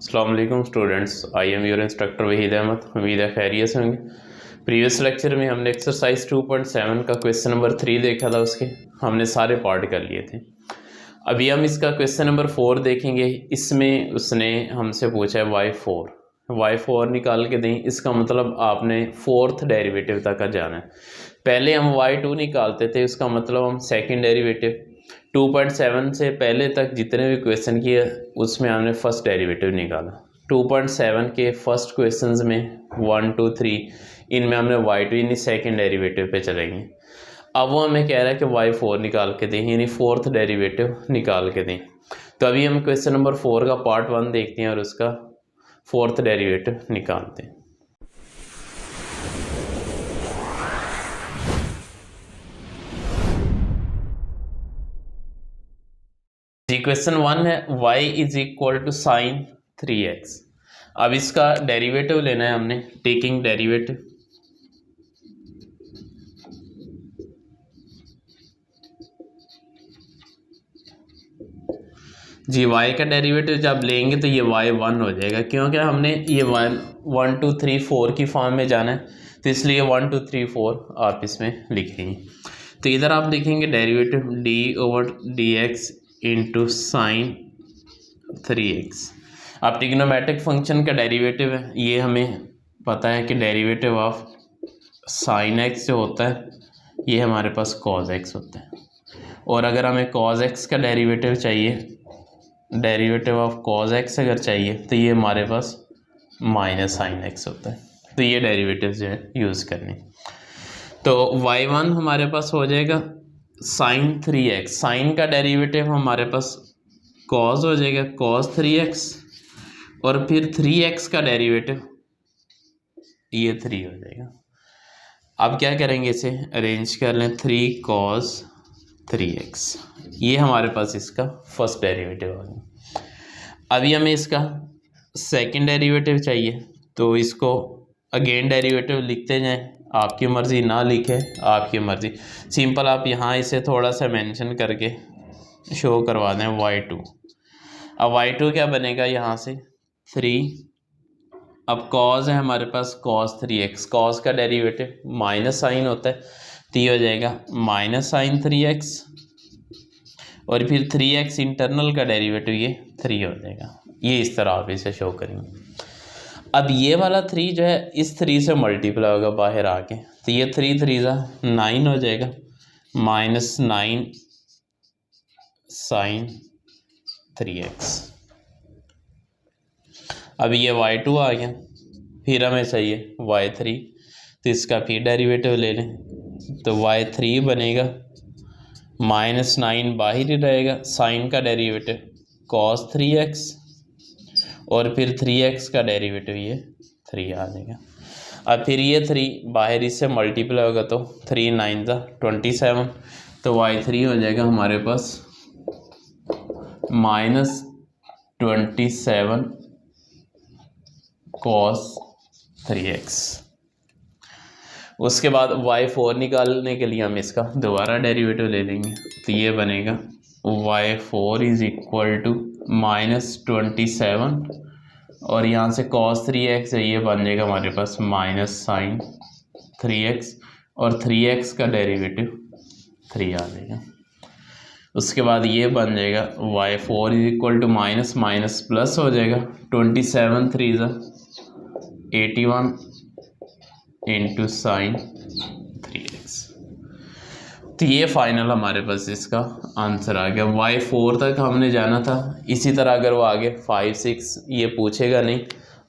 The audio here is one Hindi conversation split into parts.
अस्सलाम वालेकुम students, I am your instructor Waheed Ahmed. उम्मीद है खैरियत से होंगे। प्रीवियस लेक्चर में हमने एक्सरसाइज 2.7 का क्वेश्चन नंबर 3 देखा था, उसके हमने सारे पार्ट कर लिए थे। अभी हम इसका क्वेश्चन नंबर 4 देखेंगे। इसमें उसने हमसे पूछा है y4 निकाल के दें। इसका मतलब आपने फोर्थ डेरिवेटिव तक जाना है। पहले हम y2 निकालते थे, उसका मतलब हम सेकंड डेरिवेटिव 2.7 से पहले तक जितने भी क्वेश्चन किए उसमें हमने फर्स्ट डेरिवेटिव निकाला। 2.7 के फर्स्ट क्वेश्चंस में 1, 2, 3 इनमें हमने y2 यानी सेकंड डेरिवेटिव पे चलेंगे। अब वो हमें कह रहा है कि y4 निकाल के दें, यानी फोर्थ डेरिवेटिव निकाल के दें। तो अभी हम क्वेश्चन नंबर 4 का पार्ट 1 देखते हैं और उसका फोर्थ डेरिवेटिव निकालते हैं। क्वेश्चन 1 है y is equal to sine 3x। अब इसका डेरिवेटिव लेना है हमने, टेकिंग डेरिवेटिव। जी y का डेरिवेटिव जब लेंगे तो ये y1 हो जाएगा, क्योंकि हमने ये 1, 2, 3, 4 की फॉर्म में जाना है, तो इसलिए 1, 2, 3, 4 आप इसमें लिखेंगे। तो इधर आप लिखेंगे derivative d/dx into sine 3x। अब ट्रिग्नोमेट्रिक फंक्शन का डेरिवेटिव है, ये हमें पता है कि डेरिवेटिव ऑफ साइन x जो होता है ये हमारे पास कॉज x होता है। और अगर हमें कॉज x का डेरिवेटिव चाहिए, डेरिवेटिव ऑफ कॉज x अगर चाहिए, तो ये हमारे पास माइनस साइन x होता है। तो ये डेरिवेटिव जो है यूज़ करने। तो y1 हमारे पास हो जाएगा साइन 3x। साइन का डेरिवेटिव हमारे पास कॉज हो जाएगा, कॉज 3x, और फिर 3x का डेरिवेटिव ये 3 हो जाएगा। अब क्या करेंगे, इसे अरेंज कर लें। 3 cos 3x, ये हमारे पास इसका फर्स्ट डेरिवेटिव आ गया। अभी हमें इसका सेकंड डेरिवेटिव चाहिए, तो इसको अगेन डेरिवेटिव लिखते जाएं। आपकी मर्ज़ी, ना लिखें आपकी मर्ज़ी। सिंपल आप यहाँ इसे थोड़ा सा मेंशन करके शो करवा दें y2। अब y2 क्या बनेगा, यहाँ से 3। अब cos है हमारे पास cos 3x, cos का डेरिवेटिव माइनस साइन होता है, तो ये हो जाएगा माइनस साइन 3x, और फिर 3x इंटरनल का डेरिवेटिव ये 3 हो जाएगा। ये इस तरह आप इसे शो करेंगे। अब ये वाला 3 जो है इस 3 से मल्टीप्लाई होगा बाहर आके, तो ये 3 3 9 हो जाएगा, माइनस 9 साइन 3x। अब ये y2 आ गया, फिर हमें चाहिए y3, तो इसका फिर डेरिवेटिव ले लें। तो y3 बनेगा माइनस 9 बाहर ही रहेगा, साइन का डेरिवेटिव cos 3x, और फिर 3x का डेरिवेटिव ये 3 आ जाएगा। अब फिर ये 3 बाहर इससे मल्टीप्लाई होगा, तो 3 9 27, तो y3 हो जाएगा हमारे पास माइनस 27 cos 3x। उसके बाद y4 निकालने के लिए हम इसका दोबारा डेरिवेटिव ले लेंगे, तो ये बनेगा y4 is equal to minus 27, और यहाँ से cos 3x है, ये बन जाएगा हमारे पास माइनस साइन 3x, और 3x का डेरिवेटिव 3 आ जाएगा। उसके बाद ये बन जाएगा y4 is equal to minus minus plus हो जाएगा, 27 3 81 इंटू साइन 3x। तो ये फाइनल हमारे पास इसका आंसर आ गया। y4 तक हमने जाना था। इसी तरह अगर वो आगे 5, 6 ये पूछेगा नहीं,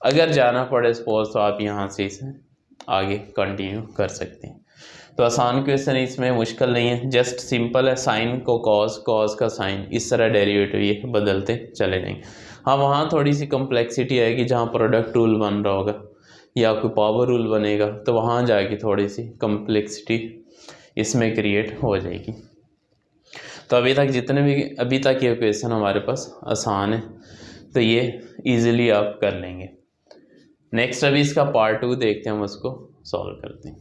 अगर जाना पड़े सपोज, तो आप यहाँ से इसे आगे कंटिन्यू कर सकते हैं। तो आसान क्वेश्चन, इसमें मुश्किल नहीं है, जस्ट सिंपल है। साइन को कॉस, कॉस का साइन, इस तरह डेरिवेटिव ये बदलते चले जाएंगे। हाँ, वहाँ थोड़ी सी कम्प्लेक्सिटी आएगी, जहाँ प्रोडक्ट रूल बन रहा होगा या कोई पावर रूल बनेगा, तो वहाँ जाके थोड़ी सी कम्प्लेक्सिटी इसमें क्रिएट हो जाएगी। तो अभी तक ये क्वेश्चन हमारे पास आसान है, तो ये इजीली आप कर लेंगे। नेक्स्ट अभी इसका पार्ट 2 देखते हैं, हम उसको सॉल्व करते हैं।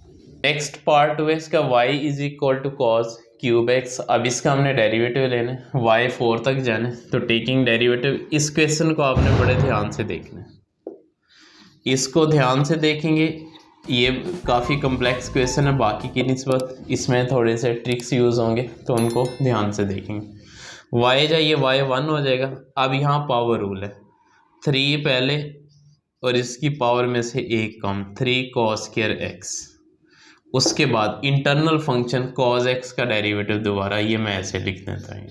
नेक्स्ट पार्ट 2 है इसका y is equal to cos cube x. अब इसका हमने डेरिवेटिव लेना है, वाई 4 तक जाना है, तो टेकिंग डेरिवेटिव। इस क्वेश्चन को आपने बड़े ध्यान से देखना है, इसको ध्यान से देखेंगे। ये काफ़ी कम्प्लेक्स क्वेश्चन है बाकी की निस्बत, इसमें थोड़े से ट्रिक्स यूज़ होंगे, तो उनको ध्यान से देखेंगे। वाई जाइए वाई 1 हो जाएगा। अब यहाँ पावर रूल है, 3 पहले और इसकी पावर में से 1 कम, 3 cos स्क्वायर एक्स। उसके बाद इंटरनल फंक्शन cos एक्स का डेरिवेटिव दोबारा, ये मैं ऐसे लिख देता हूँ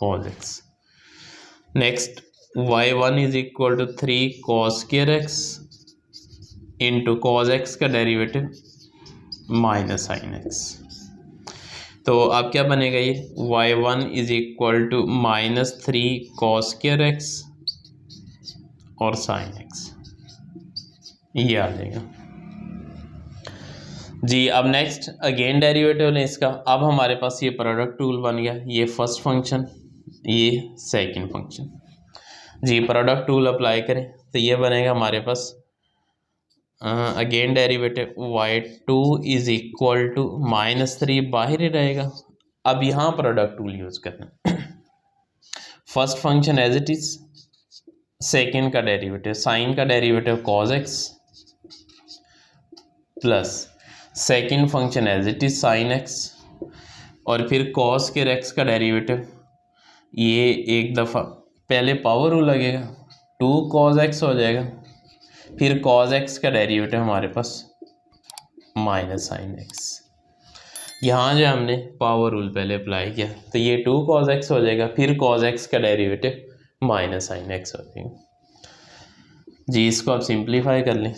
cos x. Next y1 is equal to 3 cos square x into cos x का डेरिवेटिव माइनस साइन एक्स। तो अब क्या बनेगा, ये y1 is equal to -3 cos square x और साइन एक्स, ये आ जाएगा जी। अब नेक्स्ट अगेन डेरिवेटिव लें इसका। अब हमारे पास ये प्रोडक्ट रूल बन गया, ये फर्स्ट फंक्शन, ये सेकंड फंक्शन जी। प्रोडक्ट रूल अप्लाई करें तो ये बनेगा हमारे पास again derivative y2 is equal to -3, बाहर ही रहेगा। अब यहाँ प्रोडक्ट रूल यूज करना, first function as it is, second का डेरिवेटिव साइन का derivative cos x plus second function as it is sine x, और फिर cos स्क्वायर एक्स का डेरिवेटिव। ये एक दफ़ा पहले पावर रूल लगेगा, 2 cos एक्स हो जाएगा, फिर cos एक्स का डेरिवेटिव हमारे पास माइनस साइन एक्स। यहाँ जो हमने पावर रूल पहले अप्लाई किया तो ये 2 cos एक्स हो जाएगा, फिर cos एक्स का डेरिवेटिव माइनस साइन एक्स हो जाएगा जी। इसको आप सिंप्लीफाई कर लें,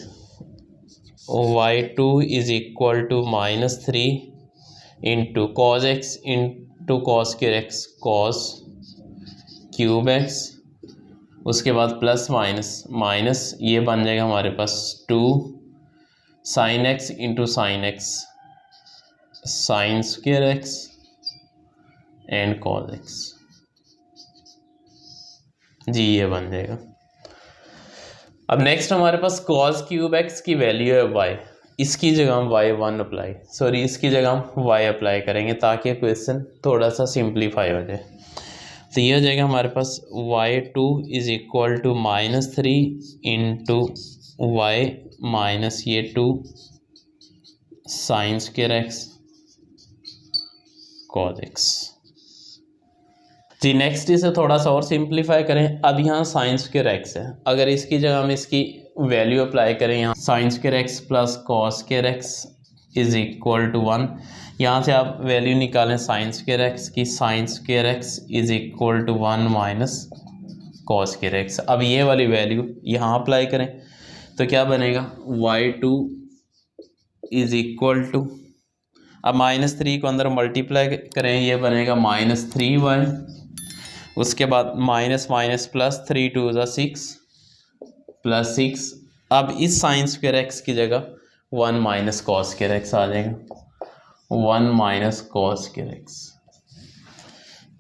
y2 is equal to -3 into cos x into cos square x cos cube x, उसके बाद प्लस माइनस माइनस, ये बन जाएगा हमारे पास 2 sine x into sine x sine square x and cos x जी, ये बन जाएगा। अब नेक्स्ट हमारे पास cos क्यूब एक्स की वैल्यू है y, इसकी जगह हम y1 अप्लाई, सॉरी इसकी जगह हम y अप्लाई करेंगे ताकि क्वेश्चन थोड़ा सा सिंप्लीफाई हो जाए। तो ये हो जाएगा हमारे पास y2 is equal to -3 into y minus ये 2 sine square x cos x जी। नेक्स्ट इसे थोड़ा सा और सिंप्लीफाई करें। अब यहाँ साइन स्क्वायर एक्स है, अगर इसकी जगह हम इसकी वैल्यू अप्लाई करें, यहाँ sine square x plus cos square x is equal to 1, यहाँ से आप वैल्यू निकालें साइन स्क्वायर एक्स की, sine square x is equal to 1 minus cos square x. अब ये वाली वैल्यू यहाँ अप्लाई करें तो क्या बनेगा, y2 इज इक्वल टू, अब -3 को अंदर मल्टीप्लाई करें, ये बनेगा -3y, उसके बाद माइनस माइनस प्लस 3 2 6 प्लस 6। अब इस साइन स्क्वायर एक्स की जगह 1 माइनस cos स्क्वायर एक्स आ जाएगा, 1 minus cos square x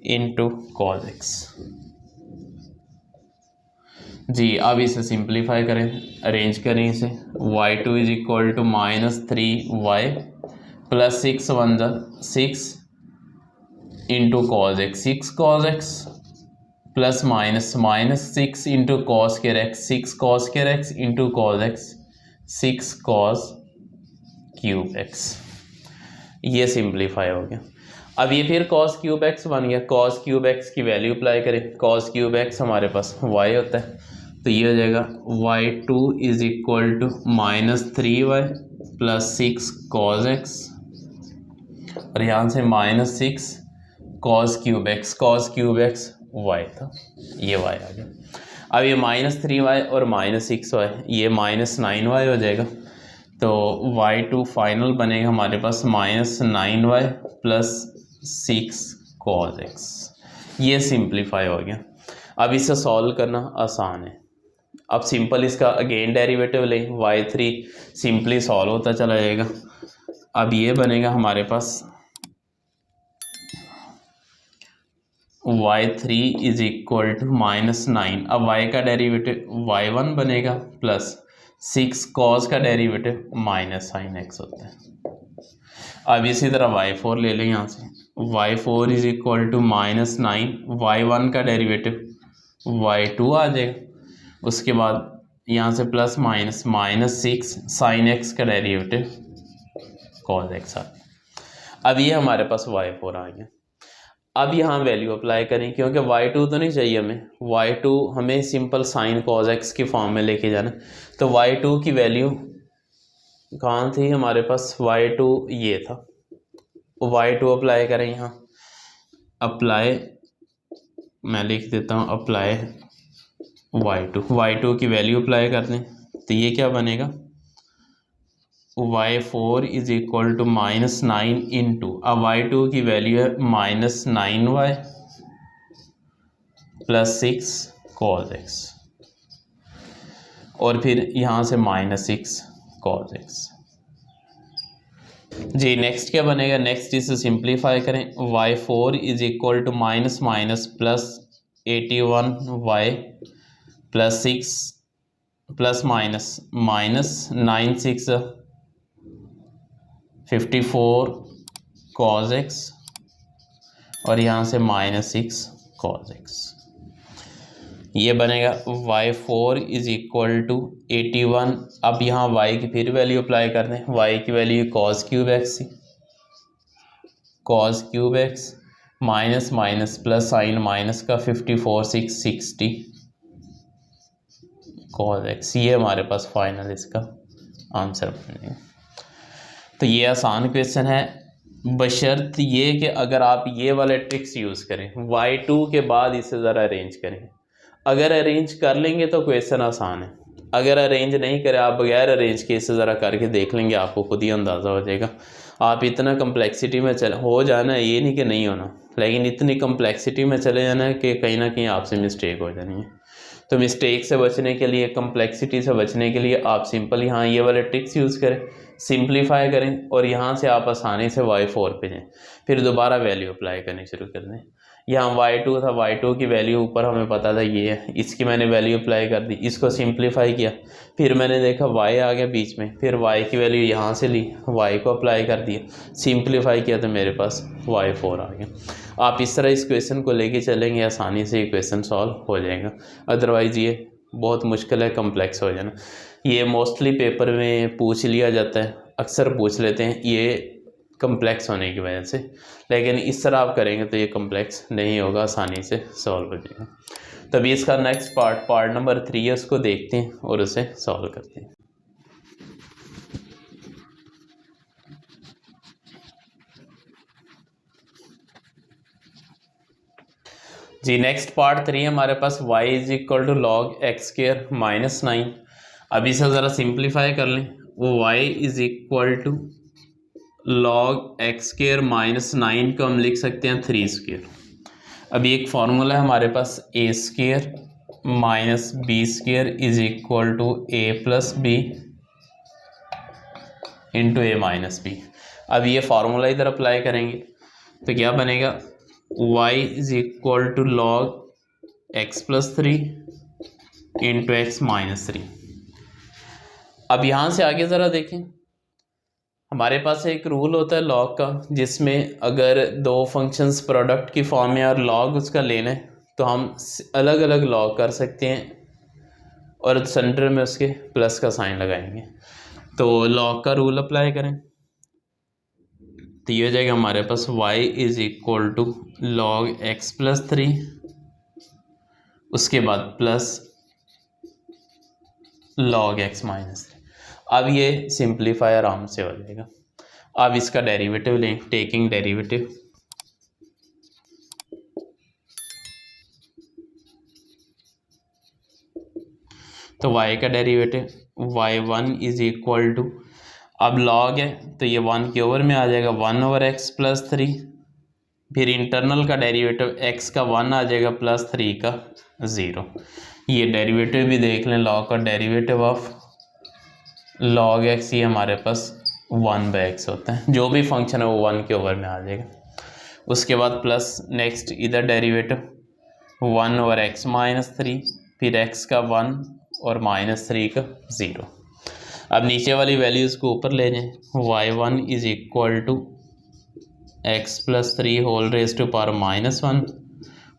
into cos x जी। अब इसे सिंप्लीफाई करें, अरेंज करें इसे, y2 is equal to -3y plus 6 1 6 into cos x, 6 cos x plus minus minus 6 into cos square x, 6 cos square x into cos x, 6 cos cube x, ये सिंप्लीफाई हो गया। अब ये फिर cos क्यूब एक्स बन गया, cos क्यूब एक्स की वैल्यू अप्लाई करें, cos क्यूब एक्स हमारे पास y होता है, तो ये हो जाएगा y2 is equal to -3y plus 6 cos x, और यहाँ से -6 cos क्यूब एक्स y था, ये y आ गया। अब ये -3y और -6y, ये -9y हो जाएगा, तो y2 फाइनल बनेगा हमारे पास -9y प्लस 6 cos x, ये सिंप्लीफाई हो गया। अब इसे सॉल्व करना आसान है। अब सिंपल इसका अगेन डेरिवेटिव लें, y3 सिंपली सॉल्व होता चला जाएगा। अब ये बनेगा हमारे पास y3 इज इक्वल टू -9, अब y का डेरिवेटिव y1 बनेगा प्लस 6 cos का डेरिवेटिव माइनस साइन x होता है। अब इसी तरह y4 ले लें यहाँ से, y4 is equal to -9, y1 का डेरिवेटिव y2 आ जाएगा। उसके बाद यहाँ से प्लस माइनस -6 साइन एक्स का डेरिवेटिव कॉस एक्स आ गया। अब ये हमारे पास y4 आ गया। अब यहाँ वैल्यू अप्लाई करें, क्योंकि y2 तो नहीं चाहिए हमें, y2 हमें सिंपल साइन कॉस एक्स की फॉर्म में लेके जाना। तो y2 की वैल्यू कहाँ थी हमारे पास, y2 ये था, y2 अप्लाई करें यहाँ, अप्लाई मैं लिख देता हूँ, अप्लाई y2 की वैल्यू अप्लाई कर दें तो ये क्या बनेगा, y4 is equal to -9 into, अब y2 की वैल्यू है -9y प्लस 6 cos x, और फिर यहाँ से -6 cos x। जी नेक्स्ट क्या बनेगा, नेक्स्ट इसे सिंप्लीफाई करें, y4 is equal to minus minus plus 81y plus 6 plus minus 9 6 54 cos x, और यहाँ से -6 cos x। ये बनेगा y4 इज इक्वल टू 81। अब यहाँ y की फिर वैल्यू अप्लाई कर दें, y की वैल्यू cos क्यूब x थी, cos cube x minus minus plus sign minus का 54 6 60 cos x। ये हमारे पास फाइनल इसका आंसर बनेगा। तो ये आसान क्वेश्चन है, बशर्त ये कि अगर आप ये वाले ट्रिक्स यूज़ करें, y2 के बाद इसे ज़रा अरेंज करें। अगर अरेंज कर लेंगे तो क्वेश्चन आसान है, अगर अरेंज नहीं करें, आप बगैर अरेंज के इसे ज़रा करके देख लेंगे, आपको खुद ही अंदाज़ा हो जाएगा। आप इतना कम्प्लेक्सिटी में हो जाना है, ये नहीं कि नहीं होना, लेकिन इतनी कम्प्लेक्सिटी में चले जाना है कि कहीं ना कहीं आपसे मिस्टेक हो जानी है। तो मिस्टेक से बचने के लिए, कम्प्लेक्सिटी से बचने के लिए आप सिंपल यहाँ ये वाले ट्रिक्स यूज़ करें, सिंप्लीफाई करें, और यहाँ से आप आसानी से y4 पे जाएँ, फिर दोबारा वैल्यू अप्लाई करनी शुरू कर दें। यहाँ y2 था, y2 की वैल्यू ऊपर हमें पता था ये है, इसकी मैंने वैल्यू अप्लाई कर दी, इसको सिंप्लीफाई किया, फिर मैंने देखा y आ गया बीच में, फिर y की वैल्यू यहाँ से ली, y को अप्लाई कर दिया, सिंप्लीफाई किया तो मेरे पास y4 आ गया। आप इस तरह इस क्वेश्चन को लेके चलेंगे, आसानी से ये क्वेश्चन सॉल्व हो जाएगा। अदरवाइज़ ये बहुत मुश्किल है, कम्प्लेक्स हो जाना। ये मोस्टली पेपर में पूछ लिया जाता है, अक्सर पूछ लेते हैं ये कम्प्लेक्स होने की वजह से, लेकिन इस तरह आप करेंगे तो ये कम्प्लेक्स नहीं होगा, आसानी से सॉल्व हो जाएगा। तभी इसका नेक्स्ट पार्ट नंबर 3 है, उसको देखते हैं और उसे सॉल्व करते हैं। जी नेक्स्ट पार्ट 3 हमारे पास y is equal to log x square -9। अब इसे ज़रा सिंप्लीफाई कर लें, वो y is equal to log x square -9 को हम लिख सकते हैं 3 स्क्वायर। अभी एक फार्मूला है हमारे पास, a square minus B square is equal to a plus B into a minus B. अब ये फार्मूला इधर अप्लाई करेंगे तो क्या बनेगा, y is equal to log x plus 3 into x minus 3। अब यहाँ से आगे ज़रा देखें, हमारे पास एक रूल होता है लॉग का, जिसमें अगर दो फंक्शंस प्रोडक्ट की फॉर्म में और लॉग उसका लेना है तो हम अलग अलग लॉग कर सकते हैं और सेंटर में उसके प्लस का साइन लगाएंगे। तो लॉग का रूल अप्लाई करें तो ये हो जाएगा हमारे पास y is equal to log x plus 3, उसके बाद प्लस लॉग एक्स माइनस 3। अब ये सिंप्लीफाई आराम से हो जाएगा। अब इसका डेरिवेटिव लें, टेकिंग डेरिवेटिव, तो y का derivative y1 is equal to, अब लॉग है तो ये 1 के ओवर में आ जाएगा 1 ओवर एक्स प्लस 3, फिर इंटरनल का डेरिवेटिव x का 1 आ जाएगा प्लस 3 का 0। ये डेरिवेटिव भी देख लें, लॉग का डेरिवेटिव ऑफ लॉग x ये हमारे पास 1/x होता है, जो भी फंक्शन है वो 1 के ओवर में आ जाएगा। उसके बाद प्लस नेक्स्ट इधर डेरिवेटिव 1 ओवर x माइनस 3, फिर x का 1 और माइनस 3 का 0। अब नीचे वाली वैल्यूज़ को ऊपर ले जाएं, y1 is equal to x plus 3 whole raise to power -1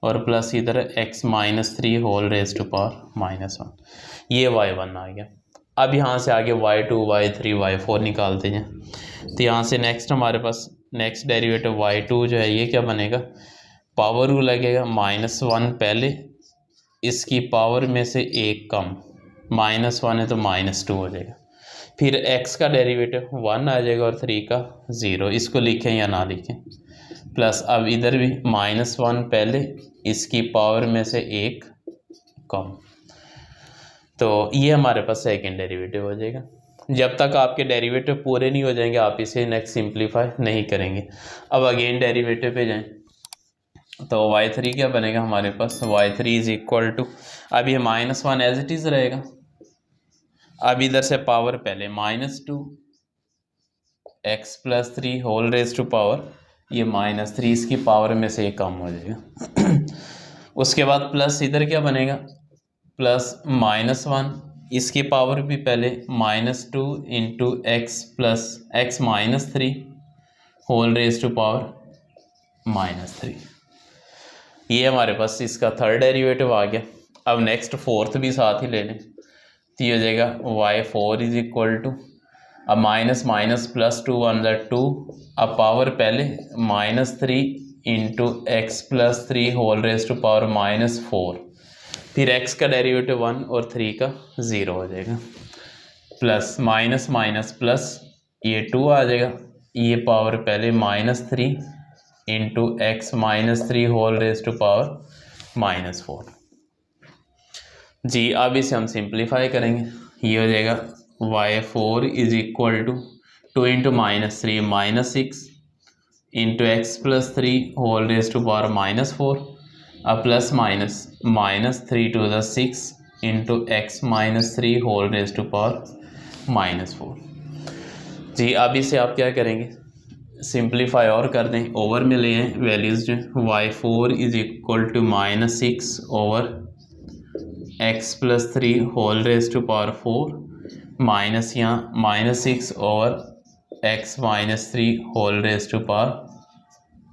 और प्लस इधर x minus 3 whole raise to power -1, ये y1 आ गया। अब यहाँ से आगे y2 y3 y4 निकालते हैं। तो यहाँ से नेक्स्ट हमारे पास नेक्स्ट डेरिवेटिव y2 जो है ये क्या बनेगा, पावर रूल लगेगा, -1 पहले, इसकी पावर में से एक कम, -1 है तो -2 हो जाएगा। फिर x का डेरिवेटिव 1 आ जाएगा और 3 का 0, इसको लिखें या ना लिखें, प्लस अब इधर भी -1 पहले, इसकी पावर में से एक कम, तो ये हमारे पास सेकेंड डेरिवेटिव हो जाएगा। जब तक आपके डेरिवेटिव पूरे नहीं हो जाएंगे आप इसे नेक्स्ट सिंप्लीफाई नहीं करेंगे। अब अगेन डेरिवेटिव पे जाएं, तो y3 क्या बनेगा हमारे पास, y3 इज इक्वल टू, अब ये -1 एज इट इज़ रहेगा, अब इधर से पावर पहले -2 x plus 3 whole raise to power ये -3, इसकी पावर में से ये कम हो जाएगा। उसके बाद प्लस इधर क्या बनेगा, प्लस -1, इसकी पावर भी पहले -2 into x plus x minus 3 whole raise to power -3, ये हमारे पास इसका थर्ड डेरिवेटिव आ गया। अब नेक्स्ट फोर्थ भी साथ ही ले लें, तो ये हो जाएगा y4 इज इक्वल टू, अब माइनस माइनस प्लस 2 1 2, अब पावर पहले -3 into x plus 3 whole raise to power -4, फिर x का डेरिवेटिव 1 और 3 का 0 हो जाएगा, प्लस माइनस माइनस प्लस ये 2 आ जाएगा, ये पावर पहले -3 into x -3 whole raise to power -4। जी अब इसे हम सिंप्लीफाई करेंगे, ये हो जाएगा y4 is equal to 2 into -3 -6 into x plus 3 whole raise to power -4, अब plus minus -3 to the 6 into x -3 whole raise to power -4। जी अब इसे आप क्या करेंगे, सिंप्लीफाई और कर दें, ओवर में ले आए वैल्यूज़ जो, y4 is equal to -6 over x plus 3 whole raise to power 4 minus यहाँ -6 over x -3 whole raise to power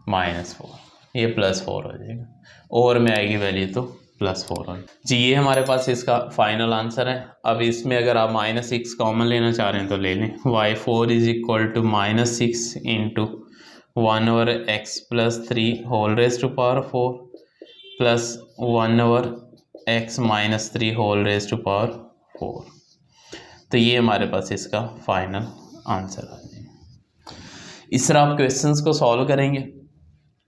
-4, ये +4 हो जाएगा, ओवर में आएगी वैल्यू तो +4 हो। जी ये हमारे पास इसका फाइनल आंसर है। अब इसमें अगर आप -6 कॉमन लेना चाह रहे हैं तो ले लें, y4 is equal to -6 into 1 over x plus 3 whole raise to power 4 plus 1 over x -3 whole raise to power 4, तो ये हमारे पास इसका फाइनल आंसर आ जाएगा। इस तरह आप क्वेश्चंस को सॉल्व करेंगे,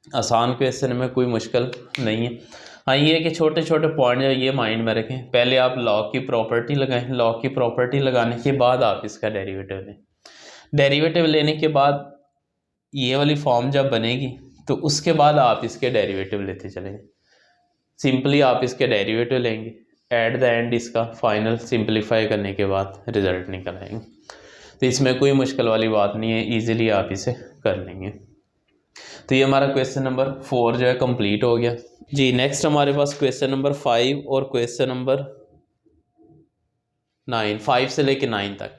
आसान क्वेश्चन में कोई मुश्किल नहीं है। हाँ ये है कि छोटे छोटे पॉइंट ये माइंड में रखें, पहले आप लॉग की प्रॉपर्टी लगाएं, लॉग की प्रॉपर्टी लगाने के बाद आप इसका डेरिवेटिव लें, डेरिवेटिव लेने के बाद ये वाली फॉर्म जब बनेगी तो उसके बाद आप इसके डेरिवेटिव लेते चलेंगे, सिंपली आप इसके डेरिवेटिव लेंगे, एट द एंड इसका फाइनल सिंपलीफाई करने के बाद रिजल्ट निकल आएंगे। तो इसमें कोई मुश्किल वाली बात नहीं है, ईजिली आप इसे कर लेंगे। तो ये हमारा क्वेश्चन नंबर 4 जो है कंप्लीट हो गया। जी नेक्स्ट हमारे पास क्वेश्चन नंबर 5 और क्वेश्चन नंबर 9, 5 से लेके 9 तक।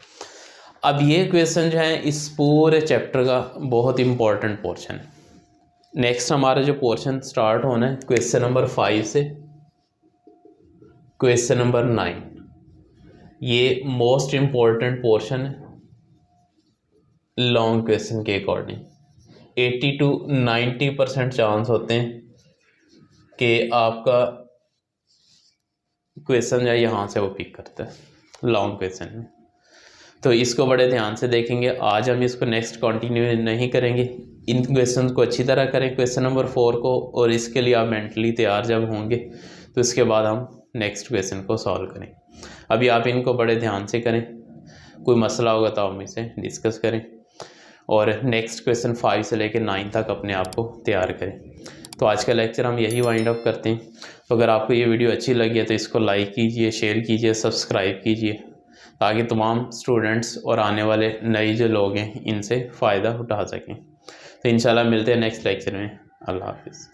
अब ये क्वेश्चन जो है इस पूरे चैप्टर का बहुत इंपॉर्टेंट पोर्शन है। नेक्स्ट हमारा जो पोर्शन स्टार्ट होना है क्वेश्चन नंबर 5 से क्वेश्चन नंबर 9, ये मोस्ट इम्पॉर्टेंट पोर्शन है लॉन्ग क्वेश्चन के अकॉर्डिंग। 80 to 90% चांस होते हैं कि आपका क्वेश्चन जो है यहाँ से वो पिक करता है लॉन्ग क्वेश्चन में, तो इसको बड़े ध्यान से देखेंगे। आज हम इसको नेक्स्ट कंटिन्यू नहीं करेंगे, इन क्वेश्चन को अच्छी तरह करें क्वेश्चन नंबर 4 को, और इसके लिए आप मेंटली तैयार जब होंगे तो इसके बाद हम नेक्स्ट क्वेश्चन को सॉल्व करें। अभी आप इनको बड़े ध्यान से करें, कोई मसला होगा तो हम इसे डिस्कस करें, और नेक्स्ट क्वेश्चन 5 से लेकर 9 तक अपने आप को तैयार करें। तो आज का लेक्चर हम यही वाइंड अप करते हैं। तो अगर आपको ये वीडियो अच्छी लगी है तो इसको लाइक कीजिए, शेयर कीजिए, सब्सक्राइब कीजिए, ताकि तमाम स्टूडेंट्स और आने वाले नए जो लोग हैं इनसे फ़ायदा उठा सकें। तो इंशाल्लाह मिलते हैं नेक्स्ट लेक्चर में। अल्लाह हाफिज़।